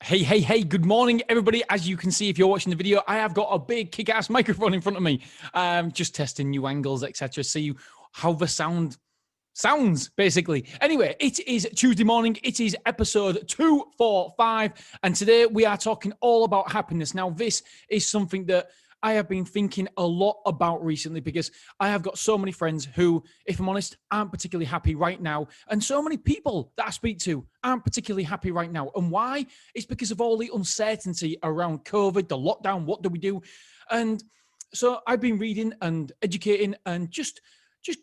Hey, good morning, everybody. As you can see, if you're watching the video, I have got a big kick-ass microphone in front of me. Just testing new angles, etc. See how the sound sounds, basically. Anyway, it is Tuesday morning. It is episode 245. And today we are talking all about happiness. Now, this is something that I have been thinking a lot about recently because I have got so many friends who, if I'm honest, aren't particularly happy right now. And so many people that I speak to aren't particularly happy right now. And why? It's because of all the uncertainty around COVID, the lockdown, what do we do? And so I've been reading and educating and just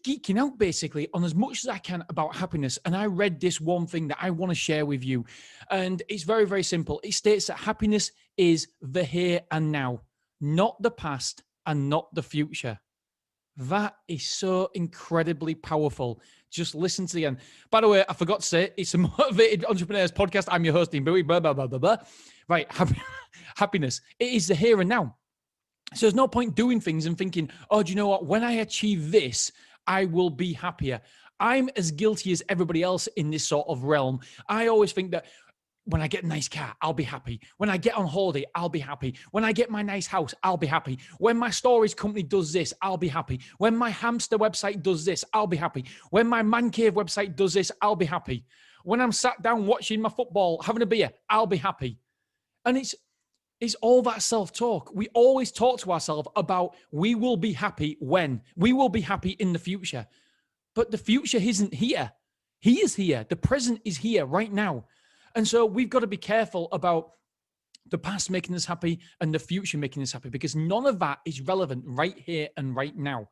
geeking out basically on as much as I can about happiness. And I read this one thing that I want to share with you. And it's very, very simple. It states that happiness is the here and now, not the past and not the future. That is so incredibly powerful. Just listen to the end. By the way, I forgot to say, it's a Motivated Entrepreneurs podcast. I'm your host, Dean Bowie, blah, blah, blah, blah, blah. Right, happiness. It is the here and now. So there's no point doing things and thinking, oh, do you know what? When I achieve this, I will be happier. I'm as guilty as everybody else in this sort of realm. I always think that when I get a nice car, I'll be happy. When I get on holiday, I'll be happy. When I get my nice house, I'll be happy. When my stories company does this, I'll be happy. When my hamster website does this, I'll be happy. When my man cave website does this, I'll be happy. When I'm sat down watching my football, having a beer, I'll be happy. And it's all that self-talk. We always talk to ourselves about we will be happy when. We will be happy in the future. But the future isn't here. He is here. The present is here right now. And so we've got to be careful about the past making us happy and the future making us happy, because none of that is relevant right here and right now.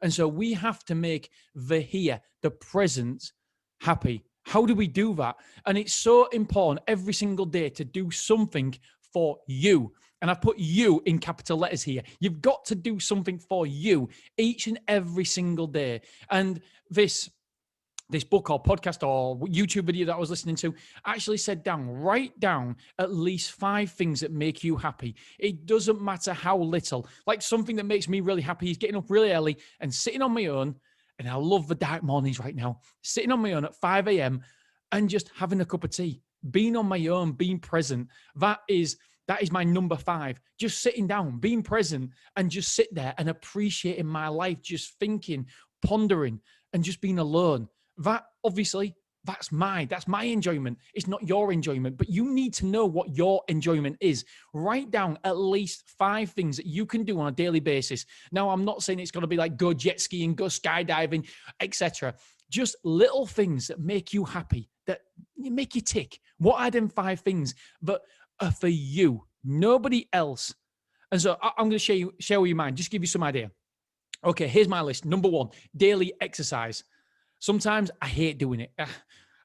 And so we have to make the here, the present, happy. How do we do that? And it's so important every single day to do something for you. And I've put you in capital letters here. You've got to do something for you each and every single day. And this book or podcast or YouTube video that I was listening to actually said write down at least 5 things that make you happy. It doesn't matter how little. Like something that makes me really happy is getting up really early and sitting on my own. And I love the dark mornings right now, sitting on my own at 5 a.m. and just having a cup of tea, being on my own, being present. That is my number 5. Just sitting down, being present, and just sit there and appreciating my life, just thinking, pondering, and just being alone. That obviously, that's my enjoyment. It's not your enjoyment, but you need to know what your enjoyment is. Write down at least 5 things that you can do on a daily basis. Now, I'm not saying it's got to be like go jet skiing, go skydiving, etc. Just little things that make you happy, that make you tick. What are them 5 things that are for you, nobody else? And so I'm going to share with you mine, just give you some idea. Okay, here's my list. Number 1, daily exercise. Sometimes I hate doing it.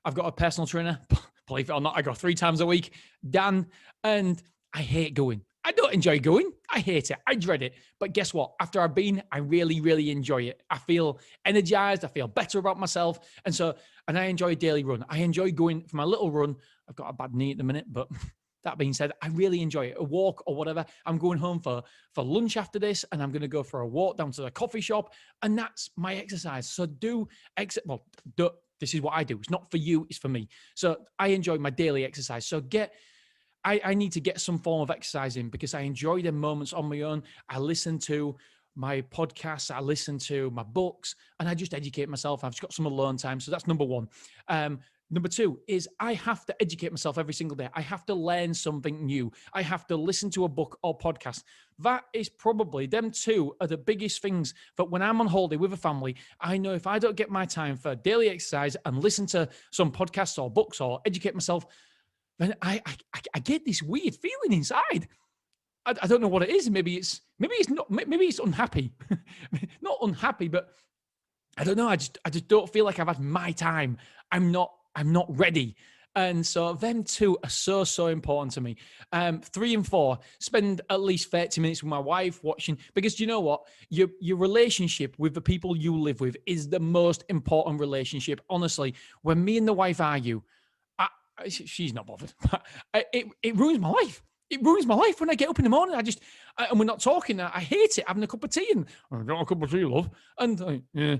I've got a personal trainer, believe it or not, I go 3 times a week, Dan, and I hate going. I don't enjoy going. I hate it. I dread it. But guess what? After I've been, I really, really enjoy it. I feel energized. I feel better about myself. And I enjoy a daily run. I enjoy going for my little run. I've got a bad knee at the minute, but that being said, I really enjoy it. A walk or whatever. I'm going home for lunch after this, and I'm going to go for a walk down to the coffee shop, and that's my exercise. So this is what I do. It's not for you, it's for me. So I enjoy my daily exercise. So I need to get some form of exercise in because I enjoy the moments on my own. I listen to my podcasts, I listen to my books, and I just educate myself. I've just got some alone time. So that's number 1. Number 2 is I have to educate myself every single day. I have to learn something new. I have to listen to a book or podcast. That is probably, them 2 are the biggest things that when I'm on holiday with a family, I know if I don't get my time for daily exercise and listen to some podcasts or books or educate myself, then I get this weird feeling inside. I don't know what it is. Maybe it's unhappy. Not unhappy, but I don't know. I just don't feel like I've had my time. I'm not ready. And so them 2 are so important to me. 3 and 4, spend at least 30 minutes with my wife watching, because you know what? Your relationship with the people you live with is the most important relationship. Honestly, when me and the wife argue, she's not bothered. It ruins my life. It ruins my life when I get up in the morning. And we're not talking. I hate it, having a cup of tea and I got a cup of tea, love. And yeah.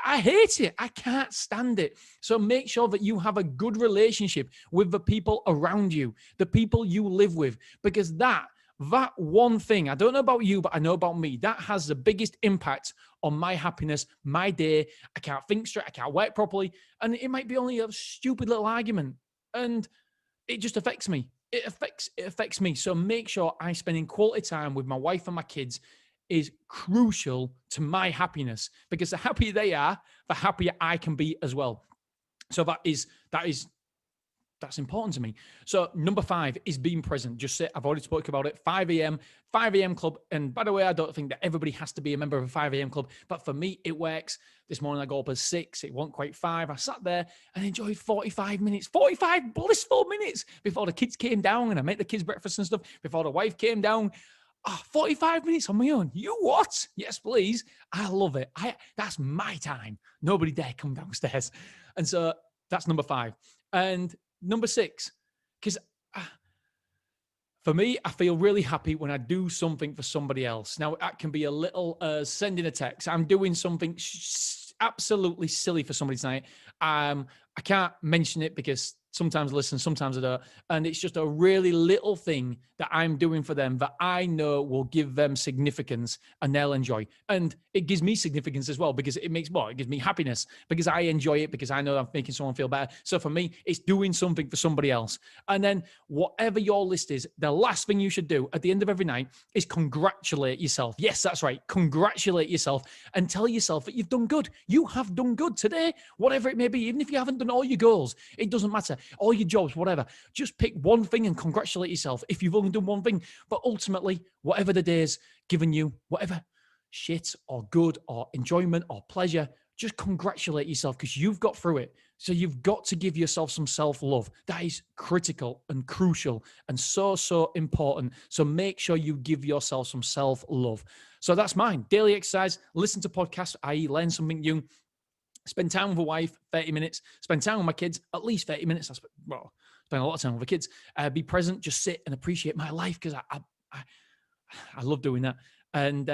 I hate it. I can't stand it. So make sure that you have a good relationship with the people around you, the people you live with, because that one thing, I don't know about you, but I know about me, that has the biggest impact on my happiness, my day. I can't think straight. I can't work properly. And it might be only a stupid little argument. And it just affects me. It affects me. So make sure I'm spending quality time with my wife and my kids is crucial to my happiness, because the happier they are, the happier I can be as well. So that's important to me. So number 5 is being present. Just say, I've already spoke about it. 5 a.m. club. And by the way, I don't think that everybody has to be a member of a 5 a.m. club, but for me, it works. This morning I got up at 6. It wasn't quite 5. I sat there and enjoyed 45 blissful minutes before the kids came down, and I made the kids breakfast and stuff before the wife came down. 45 minutes on my own. You what? Yes, please. I love it. That's my time. Nobody dare come downstairs. And so that's number 5. And number 6, because for me, I feel really happy when I do something for somebody else. Now, that can be a little sending a text. I'm doing something absolutely silly for somebody tonight. I can't mention it because sometimes I listen, sometimes I don't. And it's just a really little thing that I'm doing for them that I know will give them significance and they'll enjoy. And it gives me significance as well, because it gives me happiness, because I enjoy it, because I know I'm making someone feel better. So for me, it's doing something for somebody else. And then whatever your list is, the last thing you should do at the end of every night is congratulate yourself. Yes, that's right. Congratulate yourself and tell yourself that you've done good. You have done good today, whatever it may be. Even if you haven't done all your goals, it doesn't matter. All your jobs, whatever. Just pick one thing and congratulate yourself if you've only done one thing. But ultimately, whatever the day's given you, whatever shit or good or enjoyment or pleasure, just congratulate yourself, because you've got through it. So you've got to give yourself some self-love. That is critical and crucial and so important. So make sure you give yourself some self-love. So that's mine. Daily exercise, listen to podcasts, i.e. learn something new. Spend time with a wife, 30 minutes. Spend time with my kids, at least 30 minutes. Spend a lot of time with the kids. Be present, just sit and appreciate my life, because I love doing that. And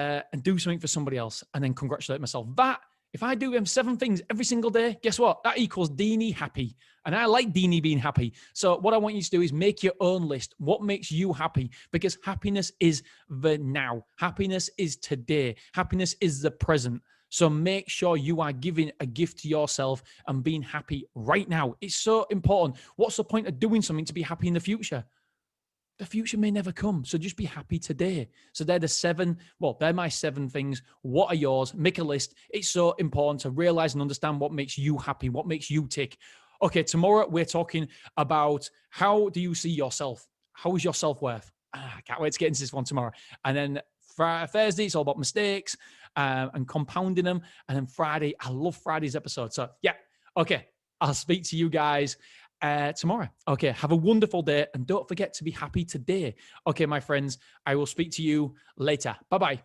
do something for somebody else, and then congratulate myself. That, if I do them 7 things every single day, guess what? That equals Deanie happy. And I like Deanie being happy. So what I want you to do is make your own list. What makes you happy? Because happiness is the now. Happiness is today. Happiness is the present. So make sure you are giving a gift to yourself and being happy right now. It's so important. What's the point of doing something to be happy in the future? The future may never come. So just be happy today. So they're they're my 7 things. What are yours? Make a list. It's so important to realize and understand what makes you happy, what makes you tick. Okay, tomorrow we're talking about how do you see yourself? How is your self-worth? I can't wait to get into this one tomorrow. And then Thursday, it's all about mistakes and compounding them. And then Friday, I love Friday's episode. So yeah, okay, I'll speak to you guys tomorrow. Okay, have a wonderful day, and don't forget to be happy today. Okay, my friends, I will speak to you later. Bye-bye.